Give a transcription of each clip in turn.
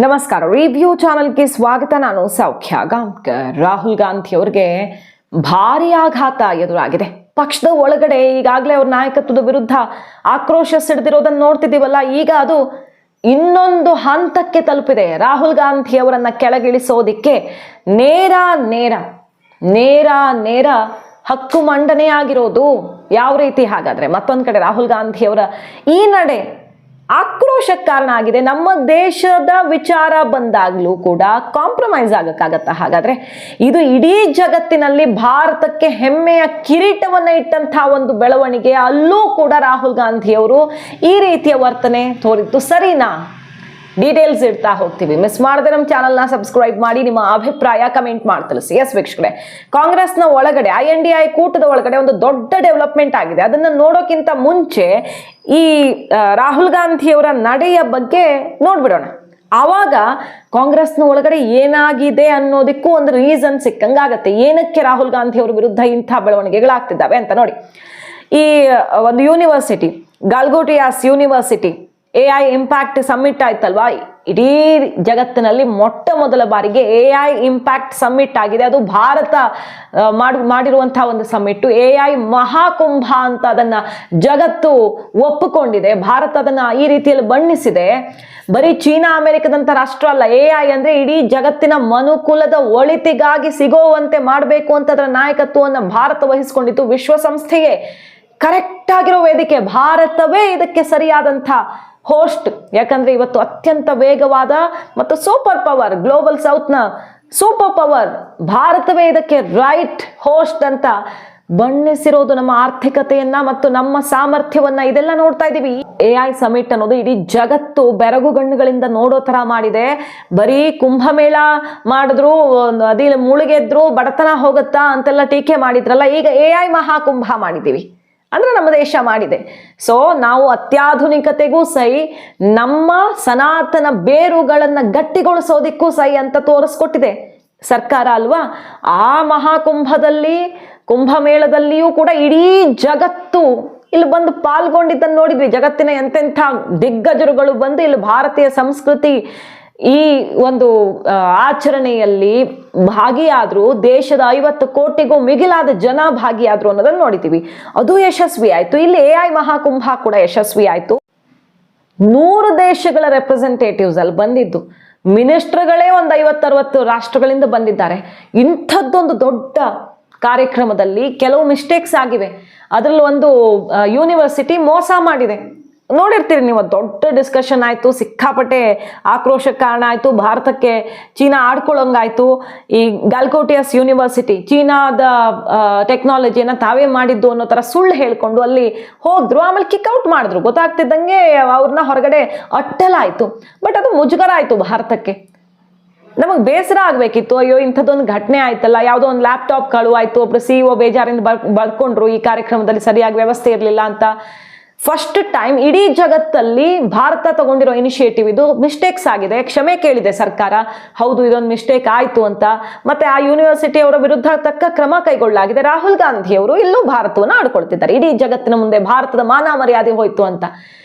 ನಮಸ್ಕಾರ. ರಿವ್ಯೂ ಚಾನಲ್ಗೆ ಸ್ವಾಗತ. ನಾನು ಸೌಖ್ಯ ಗಾಂವ್ಕರ್. ರಾಹುಲ್ ಗಾಂಧಿ ಅವ್ರಿಗೆ ಭಾರಿ ಆಘಾತ ಎದುರಾಗಿದೆ. ಪಕ್ಷದ ಒಳಗಡೆ ಈಗಾಗಲೇ ಅವ್ರ ನಾಯಕತ್ವದ ವಿರುದ್ಧ ಆಕ್ರೋಶ ಸಿಡಿದಿರೋದನ್ನು ನೋಡ್ತಿದ್ದೀವಲ್ಲ. ಈಗ ಅದು ಇನ್ನೊಂದು ಹಂತಕ್ಕೆ ತಲುಪಿದೆ. ರಾಹುಲ್ ಗಾಂಧಿ ಅವರನ್ನ ಕೆಳಗಿಳಿಸೋದಿಕ್ಕೆ ನೇರ ನೇರ ನೇರ ನೇರ ಹಕ್ಕು ಮಂಡನೆ ಆಗಿರೋದು ಯಾವ ರೀತಿ? ಹಾಗಾದ್ರೆ ಮತ್ತೊಂದು ಕಡೆ ರಾಹುಲ್ ಗಾಂಧಿ ಅವರ ಈ ನಡೆ ಆಕ್ರೋಶಕ್ಕೆ ಕಾರಣ ಆಗಿದೆ. ನಮ್ಮ ದೇಶದ ವಿಚಾರ ಬಂದಾಗ್ಲೂ ಕೂಡ ಕಾಂಪ್ರಮೈಸ್ ಆಗಕ್ಕಾಗತ್ತಾ? ಹಾಗಾದ್ರೆ ಇದು ಇಡೀ ಜಗತ್ತಿನಲ್ಲಿ ಭಾರತಕ್ಕೆ ಹೆಮ್ಮೆಯ ಕಿರೀಟವನ್ನ ಇಟ್ಟಂತಹ ಒಂದು ಬೆಳವಣಿಗೆ. ಅಲ್ಲೂ ಕೂಡ ರಾಹುಲ್ ಗಾಂಧಿ ಅವರು ಈ ರೀತಿಯ ವರ್ತನೆ ತೋರಿದ್ದು ಸರಿನಾ? ಡೀಟೇಲ್ಸ್ ಇಡ್ತಾ ಹೋಗ್ತೀವಿ. ಮಿಸ್ ಮಾಡದೆ ನಮ್ಮ ಚಾನಲ್ನ ಸಬ್ಸ್ಕ್ರೈಬ್ ಮಾಡಿ, ನಿಮ್ಮ ಅಭಿಪ್ರಾಯ ಕಮೆಂಟ್ ಮಾಡಿ ತಿಳಿಸಿ. ಎಸ್ ವೀಕ್ಷಕರೇ, ಕಾಂಗ್ರೆಸ್ನ ಒಳಗಡೆ INDI ಕೂಟದ ಒಳಗಡೆ ಒಂದು ದೊಡ್ಡ ಡೆವಲಪ್ಮೆಂಟ್ ಆಗಿದೆ. ಅದನ್ನ ನೋಡೋಕ್ಕಿಂತ ಮುಂಚೆ ಈ ರಾಹುಲ್ ಗಾಂಧಿ ಅವರ ನಡೆಯ ಬಗ್ಗೆ ನೋಡ್ಬಿಡೋಣ. ಆವಾಗ ಕಾಂಗ್ರೆಸ್ನ ಒಳಗಡೆ ಏನಾಗಿದೆ ಅನ್ನೋದಕ್ಕೂ ಒಂದು ರೀಸನ್ ಸಿಕ್ಕಂಗಾಗತ್ತೆ. ಏನಕ್ಕೆ ರಾಹುಲ್ ಗಾಂಧಿ ಅವರ ವಿರುದ್ಧ ಇಂಥ ಬೆಳವಣಿಗೆಗಳಾಗ್ತಿದ್ದಾವೆ ಅಂತ ನೋಡಿ. ಈ ಒಂದು university, Galgotias university AI impact summit ಆಯ್ತಲ್ವಾ? ಇಡೀ ಜಗತ್ತಿನಲ್ಲಿ ಮೊಟ್ಟ ಮೊದಲ ಬಾರಿಗೆ AI ಇಂಪ್ಯಾಕ್ಟ್ ಸಮ್ಮಿಟ್ ಆಗಿದೆ. ಅದು ಭಾರತ ಮಾಡಿರುವಂತಹ ಒಂದು ಸಮ್ಮಿಟ್. AI ಮಹಾಕುಂಭ ಅಂತ ಅದನ್ನ ಜಗತ್ತು ಒಪ್ಪಿಕೊಂಡಿದೆ. ಭಾರತ ಅದನ್ನ ಈ ರೀತಿಯಲ್ಲಿ ಬಣ್ಣಿಸಿದೆ. ಬರೀ ಚೀನಾ ಅಮೆರಿಕದಂತ ರಾಷ್ಟ್ರ ಅಲ್ಲ. AI ಅಂದ್ರೆ ಇಡೀ ಜಗತ್ತಿನ ಮನುಕುಲದ ಒಳಿತಿಗಾಗಿ ಸಿಗೋವಂತೆ ಮಾಡಬೇಕು ಅಂತ ಅದರ ನಾಯಕತ್ವವನ್ನು ಭಾರತ ವಹಿಸಿಕೊಂಡಿತ್ತು. ವಿಶ್ವಸಂಸ್ಥೆಯೇ ಕರೆಕ್ಟ್ ಆಗಿರೋ ವೇದಿಕೆ. ಭಾರತವೇ ಇದಕ್ಕೆ ಸರಿಯಾದಂಥ ಹೋಸ್ಟ್. ಯಾಕಂದ್ರೆ ಇವತ್ತು ಅತ್ಯಂತ ವೇಗವಾದ ಮತ್ತು ಸೂಪರ್ ಪವರ್, ಗ್ಲೋಬಲ್ ಸೌತ್ನ ಸೂಪರ್ ಪವರ್ ಭಾರತವೇ ಇದಕ್ಕೆ ರೈಟ್ ಹೋಸ್ಟ್ ಅಂತ ಬಣ್ಣಿಸಿರೋದು ನಮ್ಮ ಆರ್ಥಿಕತೆಯನ್ನ ಮತ್ತು ನಮ್ಮ ಸಾಮರ್ಥ್ಯವನ್ನ. ಇದೆಲ್ಲ ನೋಡ್ತಾ ಇದೀವಿ. AI ಸಮಿಟ್ ಅನ್ನೋದು ಇಡೀ ಜಗತ್ತು ಬೆರಗುಗಣ್ಣುಗಳಿಂದ ನೋಡೋ ತರ ಮಾಡಿದೆ. ಬರೀ ಕುಂಭಮೇಳ ಮಾಡಿದ್ರು, ನದಿಯಲ್ಲಿ ಮುಳುಗೆದ್ರು, ಬಡತನ ಹೋಗುತ್ತಾ ಅಂತೆಲ್ಲ ಟೀಕೆ ಮಾಡಿದ್ರಲ್ಲ. ಈಗ AI ಮಹಾಕುಂಭ ಮಾಡಿದೀವಿ ಅಂದ್ರೆ ನಮ್ಮ ದೇಶ ಮಾಡಿದೆ. ಸೊ ನಾವು ಅತ್ಯಾಧುನಿಕತೆಗೂ ಸೈ, ನಮ್ಮ ಸನಾತನ ಬೇರುಗಳನ್ನ ಗಟ್ಟಿಗೊಳಿಸೋದಿಕ್ಕೂ ಸೈ ಅಂತ ತೋರಿಸ್ಕೊಟ್ಟಿದೆ ಸರ್ಕಾರ ಅಲ್ವಾ? ಆ ಮಹಾಕುಂಭದಲ್ಲಿ, ಕುಂಭಮೇಳದಲ್ಲಿಯೂ ಕೂಡ ಇಡೀ ಜಗತ್ತು ಇಲ್ಲಿ ಬಂದು ಪಾಲ್ಗೊಂಡಿದ್ದನ್ನು ನೋಡಿದ್ವಿ. ಜಗತ್ತಿನ ಎಂತೆಂಥ ದಿಗ್ಗಜರುಗಳು ಬಂದು ಇಲ್ಲಿ ಭಾರತೀಯ ಸಂಸ್ಕೃತಿ ಈ ಒಂದು ಆಚರಣೆಯಲ್ಲಿ ಭಾಗಿಯಾದ್ರು. ದೇಶದ 50 ಕೋಟಿಗೂ ಮಿಗಿಲಾದ ಜನ ಭಾಗಿಯಾದ್ರು ಅನ್ನೋದನ್ನ ನೋಡಿದ್ದೀವಿ. ಅದು ಯಶಸ್ವಿ ಆಯ್ತು. ಇಲ್ಲಿ AI ಮಹಾಕುಂಭ ಕೂಡ ಯಶಸ್ವಿ ಆಯ್ತು. 100 ದೇಶಗಳ ರೆಪ್ರೆಸೆಂಟೇಟಿವ್ಸ್ ಅಲ್ಲಿ ಬಂದಿದ್ದು. ಮಿನಿಸ್ಟರ್ಗಳೇ ಒಂದು 50-60 ರಾಷ್ಟ್ರಗಳಿಂದ ಬಂದಿದ್ದಾರೆ. ಇಂಥದ್ದೊಂದು ದೊಡ್ಡ ಕಾರ್ಯಕ್ರಮದಲ್ಲಿ ಕೆಲವು ಮಿಸ್ಟೇಕ್ಸ್ ಆಗಿವೆ. ಅದರಲ್ಲಿ ಒಂದು ಯೂನಿವರ್ಸಿಟಿ ಮೋಸ ಮಾಡಿದೆ. ನೋಡಿರ್ತೀರಿ ನೀವು. ದೊಡ್ಡ ಡಿಸ್ಕಷನ್ ಆಯ್ತು, ಸಿಕ್ಕಾಪಟ್ಟೆ ಆಕ್ರೋಶಕ್ಕೆ ಕಾರಣ ಆಯ್ತು. ಭಾರತಕ್ಕೆ ಚೀನಾ ಆಡ್ಕೊಳ್ಳೋಂಗಾಯ್ತು. ಈ ಗಾಲ್ಗೋಟಿಯಾಸ್ ಯೂನಿವರ್ಸಿಟಿ ಚೀನಾದ ಟೆಕ್ನಾಲಜಿಯನ್ನ ತಾವೇ ಮಾಡಿದ್ದು ಅನ್ನೋ ತರ ಸುಳ್ಳು ಹೇಳ್ಕೊಂಡು ಅಲ್ಲಿ ಹೋದ್ರು. ಆಮೇಲೆ ಕಿಕ್ಔಟ್ ಮಾಡಿದ್ರು. ಗೊತ್ತಾಗ್ತಿದ್ದಂಗೆ ಅವ್ರನ್ನ ಹೊರಗಡೆ ಅಟ್ಟಲಾಯ್ತು. ಬಟ್ ಅದು ಮುಜುಗರ ಆಯ್ತು ಭಾರತಕ್ಕೆ. ನಮಗೆ ಬೇಸರ ಆಗ್ಬೇಕಿತ್ತು. ಅಯ್ಯೋ ಇಂಥದ್ದೊಂದು ಘಟನೆ ಆಯ್ತಲ್ಲ. ಯಾವುದೋ ಒಂದು ಲ್ಯಾಪ್ಟಾಪ್ ಕಳು ಆಯ್ತು, ಒಬ್ರು CEO ಬೇಜಾರಿಂದ ಬರ್ಕೊಂಡ್ರು, ಈ ಕಾರ್ಯಕ್ರಮದಲ್ಲಿ ಸರಿಯಾಗಿ ವ್ಯವಸ್ಥೆ ಇರಲಿಲ್ಲ ಅಂತ. ಫಸ್ಟ್ ಟೈಮ್ ಇಡೀ ಜಗತ್ತಲ್ಲಿ ಭಾರತ ತಗೊಂಡಿರೋ ಇನಿಷಿಯೇಟಿವ್ ಇದು. ಮಿಸ್ಟೇಕ್ಸ್ ಆಗಿದೆ, ಕ್ಷಮೆ ಕೇಳಿದೆ ಸರ್ಕಾರ. ಹೌದು ಇದೊಂದು ಮಿಸ್ಟೇಕ್ ಆಯ್ತು ಅಂತ. ಮತ್ತೆ ಆ ಯೂನಿವರ್ಸಿಟಿ ಅವರ ವಿರುದ್ಧ ತಕ್ಕ ಕ್ರಮ ಕೈಗೊಳ್ಳಲಾಗಿದೆ. ರಾಹುಲ್ ಗಾಂಧಿ ಅವರು ಇಲ್ಲೂ ಭಾರತವನ್ನು ಆಡ್ಕೊಳ್ತಿದ್ದಾರೆ. ಇಡೀ ಜಗತ್ತಿನ ಮುಂದೆ ಭಾರತದ ಮಾನ ಮರ್ಯಾದೆ ಹೋಯ್ತು ಅಂತ.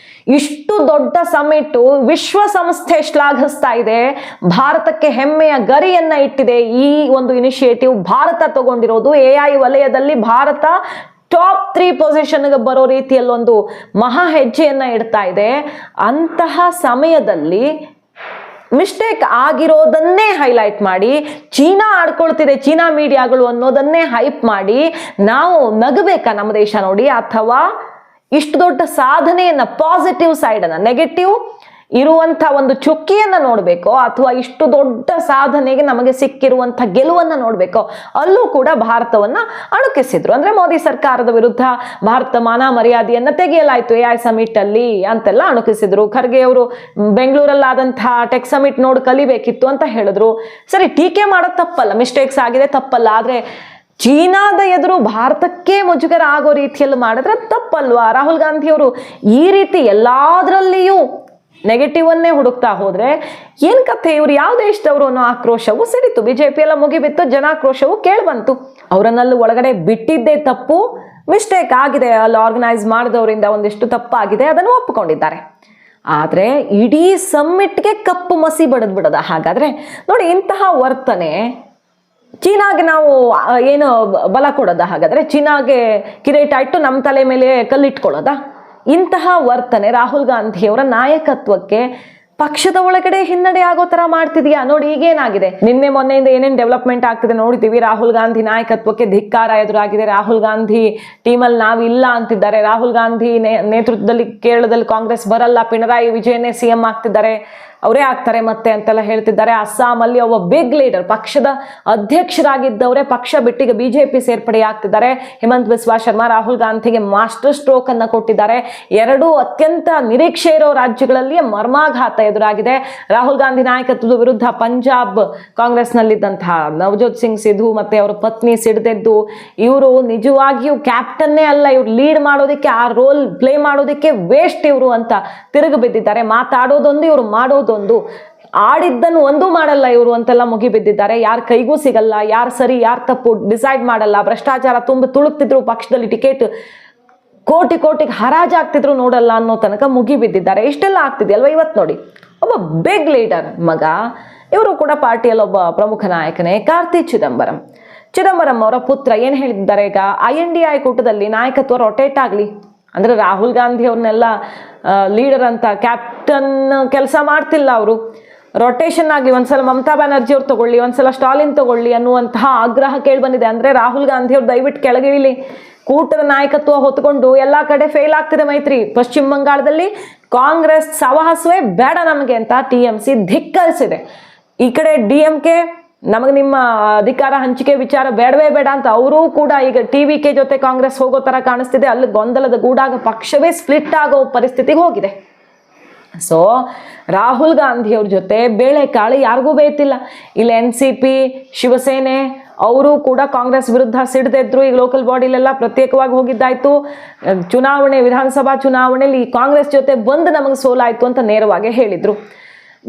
ಇಷ್ಟು ದೊಡ್ಡ ಸಮಿಟ್ ವಿಶ್ವಸಂಸ್ಥೆ ಶ್ಲಾಘಿಸ್ತಾ ಇದೆ. ಭಾರತಕ್ಕೆ ಹೆಮ್ಮೆಯ ಗರಿಯನ್ನ ಇಟ್ಟಿದೆ ಈ ಒಂದು ಇನಿಷಿಯೇಟಿವ್. ಭಾರತ ತಗೊಂಡಿರೋದು AI ವಲಯದಲ್ಲಿ ಭಾರತ ಟಾಪ್ 3 ಪೊಸಿಷನ್ಗೆ ಬರೋ ರೀತಿಯಲ್ಲಿ ಒಂದು ಮಹಾ ಹೆಜ್ಜೆಯನ್ನ ಇಡ್ತಾ ಇದೆ. ಅಂತಹ ಸಮಯದಲ್ಲಿ ಮಿಸ್ಟೇಕ್ ಆಗಿರೋದನ್ನೇ ಹೈಲೈಟ್ ಮಾಡಿ, ಚೀನಾ ಆಡ್ಕೊಳ್ತಿದೆ ಚೀನಾ ಮೀಡಿಯಾಗಳು ಅನ್ನೋದನ್ನೇ ಹೈಪ್ ಮಾಡಿ ನಾವು ನಗಬೇಕಾ ನಮ್ಮ ದೇಶ ನೋಡಿ? ಅಥವಾ ಇಷ್ಟು ದೊಡ್ಡ ಸಾಧನೆಯನ್ನ, ಪಾಸಿಟಿವ್ ಸೈಡ್ ಅನ್ನ, ನೆಗೆಟಿವ್ ಇರುವಂತ ಒಂದು ಚುಕ್ಕಿಯನ್ನ ನೋಡ್ಬೇಕೋ ಅಥವಾ ಇಷ್ಟು ದೊಡ್ಡ ಸಾಧನೆಗೆ ನಮಗೆ ಸಿಕ್ಕಿರುವಂತ ಗೆಲುವನ್ನ ನೋಡ್ಬೇಕೋ? ಅಲ್ಲೂ ಕೂಡ ಭಾರತವನ್ನ ಅಣುಕಿಸಿದ್ರು. ಅಂದ್ರೆ ಮೋದಿ ಸರ್ಕಾರದ ವಿರುದ್ಧ ಭಾರತ ಮಾನ ಮರ್ಯಾದೆಯನ್ನ ತೆಗೆಯಲಾಯ್ತು AI ಸಮಿಟ್ ಅಲ್ಲಿ ಅಂತೆಲ್ಲ ಅಣುಕಿಸಿದ್ರು. ಖರ್ಗೆ ಅವರು ಬೆಂಗಳೂರಲ್ಲಾದಂತಹ ಟೆಕ್ ಸಮಿಟ್ ನೋಡಿ ಕಲಿಬೇಕಿತ್ತು ಅಂತ ಹೇಳಿದ್ರು. ಸರಿ, ಟೀಕೆ ಮಾಡೋದು ತಪ್ಪಲ್ಲ, ಮಿಸ್ಟೇಕ್ಸ್ ಆಗಿದೆ ತಪ್ಪಲ್ಲ. ಆದ್ರೆ ಚೀನಾದ ಎದುರು ಭಾರತಕ್ಕೆ ಮುಜುಗರ ಆಗೋ ರೀತಿಯಲ್ಲಿ ಮಾಡಿದ್ರೆ ತಪ್ಪಲ್ವಾ? ರಾಹುಲ್ ಗಾಂಧಿ ಅವರು ಈ ರೀತಿ ಎಲ್ಲಾದ್ರಲ್ಲಿಯೂ ನೆಗೆಟಿವ್ ಅನ್ನೇ ಹುಡುಕ್ತಾ ಹೋದ್ರೆ ಏನ್ ಕಥೆ? ಇವ್ರು ಯಾವ ದೇಶದವರು ಅನ್ನೋ ಆಕ್ರೋಶವು ಸಿಡಿತು. BJP ಎಲ್ಲ ಮುಗಿಬಿತ್ತು, ಜನಾಕ್ರೋಶವು ಕೇಳ್ಬಂತು. ಅವರನ್ನಲ್ಲಿ ಒಳಗಡೆ ಬಿಟ್ಟಿದ್ದೇ ತಪ್ಪು. ಮಿಸ್ಟೇಕ್ ಆಗಿದೆ, ಅಲ್ಲಿ ಆರ್ಗನೈಸ್ ಮಾಡಿದವರಿಂದ ಒಂದಿಷ್ಟು ತಪ್ಪಾಗಿದೆ, ಅದನ್ನು ಒಪ್ಪಿಕೊಂಡಿದ್ದಾರೆ. ಆದರೆ ಇಡೀ ಸಮ್ಮಿಟ್ಗೆ ಕಪ್ಪು ಮಸಿ ಬಡದ್ ಬಿಡೋದ. ಹಾಗಾದ್ರೆ ನೋಡಿ, ಇಂತಹ ವರ್ತನೆ ಚೀನಾಗೆ ನಾವು ಏನು ಬಲ ಕೊಡೋದ? ಹಾಗಾದ್ರೆ ಚೀನಾಗೆ ಕಿರೀಟ ಇಟ್ಟು ನಮ್ಮ ತಲೆ ಮೇಲೆ ಕಲ್ಲಿಟ್ಕೊಳ್ಳೋದ? ಇಂತಹ ವರ್ತನೆ ರಾಹುಲ್ ಗಾಂಧಿಯವರ ನಾಯಕತ್ವಕ್ಕೆ ಪಕ್ಷದ ಒಳಗಡೆ ಹಿನ್ನಡೆ ಆಗೋ ತರ ಮಾಡ್ತಿದ್ಯಾ? ನೋಡಿ, ಈಗೇನಾಗಿದೆ, ನಿನ್ನೆ ಮೊನ್ನೆಯಿಂದ ಏನೇನು ಡೆವಲಪ್ಮೆಂಟ್ ಆಗ್ತಿದೆ ನೋಡ್ತೀವಿ. ರಾಹುಲ್ ಗಾಂಧಿ ನಾಯಕತ್ವಕ್ಕೆ ಧಿಕ್ಕಾರ ಎದುರಾಗಿದೆ. ರಾಹುಲ್ ಗಾಂಧಿ ಟೀಮಲ್ಲಿ ನಾವಿಲ್ಲ ಅಂತಿದ್ದಾರೆ. ರಾಹುಲ್ ಗಾಂಧಿ ನೇತೃತ್ವದಲ್ಲಿ ಕೇರಳದಲ್ಲಿ ಕಾಂಗ್ರೆಸ್ ಬರಲ್ಲ, ಪಿಣರಾಯಿ ವಿಜಯನೇ CM ಆಗ್ತಿದ್ದಾರೆ, ಅವರೇ ಆಗ್ತಾರೆ ಮತ್ತೆ ಅಂತೆಲ್ಲ ಹೇಳ್ತಿದ್ದಾರೆ. ಅಸ್ಸಾಮಲ್ಲಿ ಒಬ್ಬ ಬಿಗ್ ಲೀಡರ್, ಪಕ್ಷದ ಅಧ್ಯಕ್ಷರಾಗಿದ್ದವರೇ ಪಕ್ಷ ಬಿಟ್ಟಿಗೆ BJP ಸೇರ್ಪಡೆ ಆಗ್ತಿದ್ದಾರೆ. ಹಿಮಂತ್ ಬಿಸ್ವಾ ಶರ್ಮಾ ರಾಹುಲ್ ಗಾಂಧಿಗೆ ಮಾಸ್ಟರ್ ಸ್ಟ್ರೋಕ್ ಅನ್ನ ಕೊಟ್ಟಿದ್ದಾರೆ. ಎರಡೂ ಅತ್ಯಂತ ನಿರೀಕ್ಷೆ ಇರೋ ರಾಜ್ಯಗಳಲ್ಲಿ ಮರ್ಮಾಘಾತ ಎದುರಾಗಿದೆ. ರಾಹುಲ್ ಗಾಂಧಿ ನಾಯಕತ್ವದ ವಿರುದ್ಧ ಪಂಜಾಬ್ ಕಾಂಗ್ರೆಸ್ನಲ್ಲಿದ್ದಂತಹ ನವಜೋತ್ ಸಿಂಗ್ ಸಿಧು ಮತ್ತೆ ಅವರ ಪತ್ನಿ ಸಿಡಿದೆದ್ದು, ಇವರು ನಿಜವಾಗಿಯೂ ಕ್ಯಾಪ್ಟನ್ನೇ ಅಲ್ಲ, ಇವ್ರು ಲೀಡ್ ಮಾಡೋದಕ್ಕೆ, ಆ ರೋಲ್ ಪ್ಲೇ ಮಾಡೋದಕ್ಕೆ ವೇಸ್ಟ್ ಇವರು ಅಂತ ತಿರುಗಿ ಬಿದ್ದಿದ್ದಾರೆ. ಮಾತಾಡೋದೊಂದು, ಇವರು ಮಾಡೋದೊಂದು, ಆಡಿದ್ದನ್ನು ಒಂದೂ ಮಾಡಲ್ಲ ಇವರು ಅಂತೆಲ್ಲ ಮುಗಿಬಿದ್ದಿದ್ದಾರೆ. ಯಾರ ಕೈಗೂ ಸಿಗಲ್ಲ, ಯಾರು ಸರಿ ಯಾರು ತಪ್ಪು ಡಿಸೈಡ್ ಮಾಡಲ್ಲ. ಭ್ರಷ್ಟಾಚಾರ ತುಂಬ ತುಳುಕ್ತಿದ್ರು, ಪಕ್ಷದಲ್ಲಿ ಟಿಕೆಟ್ ಕೋಟಿಗೆ ಹರಾಜಾಗ್ತಿದ್ರು ನೋಡಲ್ಲ ಅನ್ನೋ ತನಕ ಮುಗಿಬಿದ್ದಿದ್ದಾರೆ. ಇಷ್ಟೆಲ್ಲ ಆಗ್ತಿದೆಯಲ್ವ. ಇವತ್ತು ನೋಡಿ, ಒಬ್ಬ ಬಿಗ್ ಲೀಡರ್ ಮಗ, ಇವರು ಕೂಡ ಪಾರ್ಟಿಯಲ್ಲಿ ಒಬ್ಬ ಪ್ರಮುಖ ನಾಯಕನೇ, ಕಾರ್ತಿ ಚಿದಂಬರಂ ಅವರ ಪುತ್ರ ಏನು ಹೇಳಿದ್ದಾರೆ, ಈಗ INDI ಕೂಟದಲ್ಲಿ ನಾಯಕತ್ವ ರೊಟೇಟ್ ಆಗಲಿ ಅಂದ್ರೆ ರಾಹುಲ್ ಗಾಂಧಿ ಅವ್ರನ್ನೆಲ್ಲ ಲೀಡರ್ ಅಂತ ಕ್ಯಾಪ್ಟನ್ ಕೆಲಸ ಮಾಡ್ತಿಲ್ಲ, ಅವರು ರೊಟೇಷನ್ ಆಗಲಿ, ಒಂದ್ಸಲ ಮಮತಾ ಬ್ಯಾನರ್ಜಿ ಅವ್ರು ತಗೊಳ್ಳಿ, ಒಂದ್ಸಲ ಸ್ಟಾಲಿನ್ ತಗೊಳ್ಳಿ ಅನ್ನುವಂತಹ ಆಗ್ರಹ ಕೇಳಿ ಬಂದಿದೆ. ಅಂದ್ರೆ ರಾಹುಲ್ ಗಾಂಧಿ ಅವ್ರು ದಯವಿಟ್ಟು ಕೆಳಗಿಳಿಲಿ, ಕೂಟದ ನಾಯಕತ್ವ ಹೊತ್ಕೊಂಡು ಎಲ್ಲಾ ಕಡೆ ಫೇಲ್ ಆಗ್ತಿದೆ ಮೈತ್ರಿ. ಪಶ್ಚಿಮ ಬಂಗಾಳದಲ್ಲಿ ಕಾಂಗ್ರೆಸ್ ಸಹವಾಸವೇ ಬೇಡ ನಮಗೆ ಅಂತ TMC ಧಿಕ್ಕರಿಸಿದೆ. ಈ ಕಡೆ DMK ನಮಗೆ ನಿಮ್ಮ ಅಧಿಕಾರ ಹಂಚಿಕೆ ವಿಚಾರ ಬೇಡವೇ ಬೇಡ ಅಂತ ಅವರು ಕೂಡ ಈಗ TVK ಜೊತೆ ಕಾಂಗ್ರೆಸ್ ಹೋಗೋ ತರ ಕಾಣಿಸ್ತಿದೆ. ಅಲ್ಲಿ ಗೊಂದಲದ ಗೂಡಾಗ ಪಕ್ಷವೇ ಸ್ಪ್ಲಿಟ್ ಆಗೋ ಪರಿಸ್ಥಿತಿಗೆ ಹೋಗಿದೆ. ಸೊ ರಾಹುಲ್ ಗಾಂಧಿ ಅವ್ರ ಜೊತೆ ಬೇಳೆಕಾಳು ಯಾರಿಗೂ ಬೇಯ್ತಿಲ್ಲ. ಇಲ್ಲಿ NCP ಶಿವಸೇನೆ ಅವರು ಕೂಡ ಕಾಂಗ್ರೆಸ್ ವಿರುದ್ಧ ಸಿಡಿದೆದ್ರು. ಈಗ ಲೋಕಲ್ ಬಾಡಿಲೆಲ್ಲ ಪ್ರತ್ಯೇಕವಾಗಿ ಹೋಗಿದ್ದಾಯ್ತು. ಚುನಾವಣೆ, ವಿಧಾನಸಭಾ ಚುನಾವಣೆಯಲ್ಲಿ ಕಾಂಗ್ರೆಸ್ ಜೊತೆ ಬಂದು ನಮಗೆ ಸೋಲಾಯ್ತು ಅಂತ ನೇರವಾಗಿ ಹೇಳಿದ್ರು.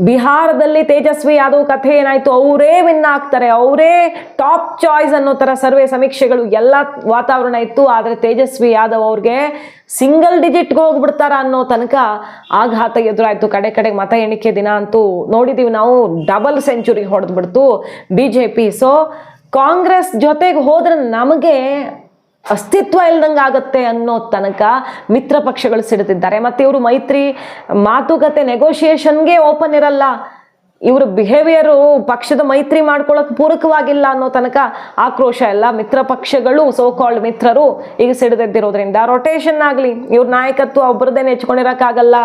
ಬಿಹಾರದಲ್ಲಿ ತೇಜಸ್ವಿ ಯಾದವ್ ಕಥೆ ಏನಾಯ್ತು, ಅವರೇ ವಿನ್ ಆಗ್ತಾರೆ, ಅವರೇ ಟಾಪ್ ಚಾಯ್ಸ್ ಅನ್ನೋ ತರ ಸರ್ವೆ ಸಮೀಕ್ಷೆಗಳು ಎಲ್ಲ ವಾತಾವರಣ ಇತ್ತು. ಆದ್ರೆ ತೇಜಸ್ವಿ ಯಾದವ್ ಅವ್ರಿಗೆ ಸಿಂಗಲ್ ಡಿಜಿಟ್ಗೆ ಹೋಗ್ಬಿಡ್ತಾರ ಅನ್ನೋ ತನಕ ಆಘಾತ ಎದುರಾಯ್ತು. ಕಡೆಗೆ ಮತ ಎಣಿಕೆ ದಿನ ಅಂತೂ ನೋಡಿದೀವಿ ನಾವು, ಡಬಲ್ ಸೆಂಚುರಿ ಹೊಡೆದ್ಬಿಡ್ತು BJP. ಸೊ ಕಾಂಗ್ರೆಸ್ ಜೊತೆಗೆ ಹೋದ್ರೆ ನಮಗೆ ಅಸ್ತಿತ್ವ ಇಲ್ದಂಗೆ ಆಗತ್ತೆ ಅನ್ನೋ ತನಕ ಮಿತ್ರ ಪಕ್ಷಗಳು ಸಿಡುತ್ತಿದ್ದಾರೆ. ಮತ್ತೆ ಇವರು ಮೈತ್ರಿ ಮಾತುಕತೆ ನೆಗೋಷಿಯೇಷನ್ಗೆ ಓಪನ್ ಇರಲ್ಲ. ಇವ್ರ ಬಿಹೇವಿಯರು ಪಕ್ಷದ ಮೈತ್ರಿ ಮಾಡ್ಕೊಳ್ಳೋಕೆ ಪೂರಕವಾಗಿಲ್ಲ ಅನ್ನೋ ತನಕ ಆಕ್ರೋಶ ಎಲ್ಲ ಮಿತ್ರ ಪಕ್ಷಗಳು, ಸೋ ಕಾಲ್ಡ್ ಮಿತ್ರರು ಈಗ ಸಿಡಿದೆದ್ದಿರೋದ್ರಿಂದ ರೊಟೇಷನ್ ಆಗಲಿ, ಇವ್ರ ನಾಯಕತ್ವ ಒಬ್ಬರದೇ ನೆಚ್ಕೊಂಡಿರೋಕ್ಕಾಗಲ್ಲ.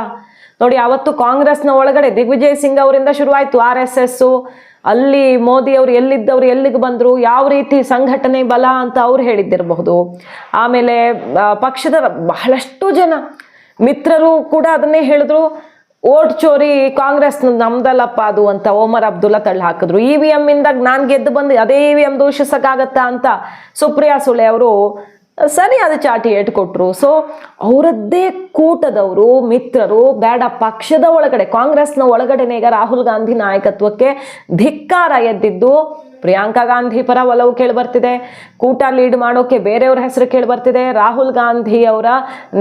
ನೋಡಿ, ಅವತ್ತು ಕಾಂಗ್ರೆಸ್ನ ಒಳಗಡೆ ದಿಗ್ವಿಜಯ್ ಸಿಂಗ್ ಅವರಿಂದ ಶುರುವಾಯಿತು RSS. ಅಲ್ಲಿ ಮೋದಿ ಅವರು ಎಲ್ಲಿದ್ದವ್ರು ಎಲ್ಲಿಗೆ ಬಂದ್ರು, ಯಾವ ರೀತಿ ಸಂಘಟನೆ ಬಲ ಅಂತ ಅವ್ರು ಹೇಳಿದ್ದಿರಬಹುದು. ಆಮೇಲೆ ಪಕ್ಷದ ಬಹಳಷ್ಟು ಜನ ಮಿತ್ರರು ಕೂಡ ಅದನ್ನೇ ಹೇಳಿದ್ರು, ಓಟ್ ಚೋರಿ ಕಾಂಗ್ರೆಸ್ ನಮ್ದಲ್ಲಪ್ಪ ಅದು ಅಂತ ಒಮರ್ ಅಬ್ದುಲ್ಲಾ ತಳ್ಳಿ ಹಾಕಿದ್ರು. EVM ಇಂದ ನಾನು ಗೆದ್ದು ಬಂದು ಅದೇ EVM ದೂಷಿಸಕ್ಕಾಗತ್ತಾ ಅಂತ ಸುಪ್ರಿಯಾ ಸುಳೆ ಅವರು ಸರಿಯಾದ ಚಾಟಿ ಕೊಟ್ರು. ಸೊ ಅವರದ್ದೇ ಕೂಟದವರು ಮಿತ್ರರು ಬೇಡ, ಪಕ್ಷದ ಒಳಗಡೆ ಕಾಂಗ್ರೆಸ್ನ ಒಳಗಡೆನೆ ಈಗ ರಾಹುಲ್ ಗಾಂಧಿ ನಾಯಕತ್ವಕ್ಕೆ ಧಿಕ್ಕಾರ ಎದ್ದಿದ್ದು. ಪ್ರಿಯಾಂಕಾ ಗಾಂಧಿ ಪರ ಒಲವು ಕೇಳಿ ಬರ್ತಿದೆ, ಕೂಟ ಲೀಡ್ ಮಾಡೋಕೆ ಬೇರೆಯವ್ರ ಹೆಸರು ಕೇಳಿ ಬರ್ತಿದೆ. ರಾಹುಲ್ ಗಾಂಧಿ ಅವರ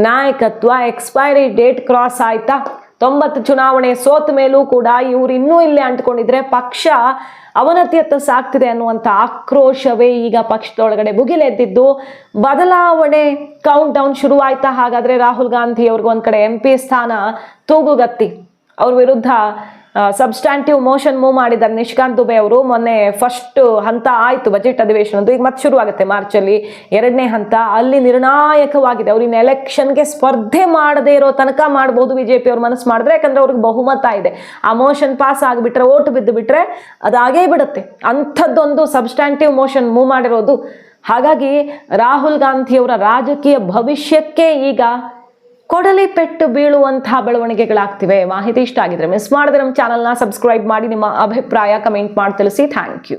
ನಾಯಕತ್ವ ಎಕ್ಸ್ಪೈರಿ ಡೇಟ್ ಕ್ರಾಸ್ ಆಯ್ತಾ? 90 ಚುನಾವಣೆ ಸೋತ ಮೇಲೂ ಕೂಡ ಇವ್ರು ಇನ್ನೂ ಇಲ್ಲೇ ಅಂಟ್ಕೊಂಡಿದ್ರೆ ಪಕ್ಷ ಅವನತಿಯತ್ತ ಸಾಕ್ತಿದೆ ಅನ್ನುವಂಥ ಆಕ್ರೋಶವೇ ಈಗ ಪಕ್ಷದೊಳಗಡೆ ಭುಗಿಲೆದ್ದಿದ್ದು. ಬದಲಾವಣೆ ಕೌಂಟ್ ಡೌನ್ ಶುರುವಾಯ್ತಾ? ಹಾಗಾದ್ರೆ ರಾಹುಲ್ ಗಾಂಧಿ ಅವ್ರಿಗೆ ಒಂದ್ ಕಡೆ MP ಸ್ಥಾನ ತೂಗುಗತ್ತಿ. ಅವ್ರ ವಿರುದ್ಧ ಸಬ್ಸ್ಟ್ಯಾಂಟಿವ್ ಮೋಷನ್ ಮೂವ್ ಮಾಡಿದ್ದಾರೆ ನಿಶಿಕಾಂತ್ ದುಬೆ ಅವರು. ಮೊನ್ನೆ ಫಸ್ಟ್ ಹಂತ ಆಯ್ತು ಬಜೆಟ್ ಅಧಿವೇಶನದ್ದು, ಈಗ ಮತ್ತೆ ಶುರುವಾಗುತ್ತೆ ಮಾರ್ಚಲ್ಲಿ 2ನೇ ಹಂತ. ಅಲ್ಲಿ ನಿರ್ಣಾಯಕವಾಗಿದೆ. ಅವ್ರು ಇನ್ನು ಎಲೆಕ್ಷನ್ಗೆ ಸ್ಪರ್ಧೆ ಮಾಡದೇ ಇರೋ ತನಕ ಮಾಡ್ಬೋದು BJP ಅವ್ರ ಮನಸ್ಸು ಮಾಡಿದ್ರೆ, ಯಾಕಂದ್ರೆ ಅವ್ರಿಗೆ ಬಹುಮತ ಇದೆ. ಆ ಮೋಷನ್ ಪಾಸ್ ಆಗಿಬಿಟ್ರೆ, ಓಟು ಬಿದ್ದು ಬಿಟ್ರೆ ಅದಾಗೇ ಬಿಡುತ್ತೆ. ಅಂಥದ್ದೊಂದು ಸಬ್ಸ್ಟ್ಯಾಂಟಿವ್ ಮೋಷನ್ ಮೂವ್ ಮಾಡಿರೋದು. ಹಾಗಾಗಿ ರಾಹುಲ್ ಗಾಂಧಿಯವರ ರಾಜಕೀಯ ಭವಿಷ್ಯಕ್ಕೆ ಈಗ ಕೊಡಲಿ ಪೆಟ್ಟು ಬೀಳುವಂತಹ ಬೆಳವಣಿಗೆಗಳಾಗ್ತಿವೆ. ಮಾಹಿತಿ ಇಷ್ಟ ಆಗಿದ್ರೆ ಮಿಸ್ ಮಾಡದೆ ನಮ್ಮ ಚಾನಲ್ನ ಸಬ್ಸ್ಕ್ರೈಬ್ ಮಾಡಿ, ನಿಮ್ಮ ಅಭಿಪ್ರಾಯ ಕಮೆಂಟ್ ಮಾಡಿ ತಿಳಿಸಿ. Thank you.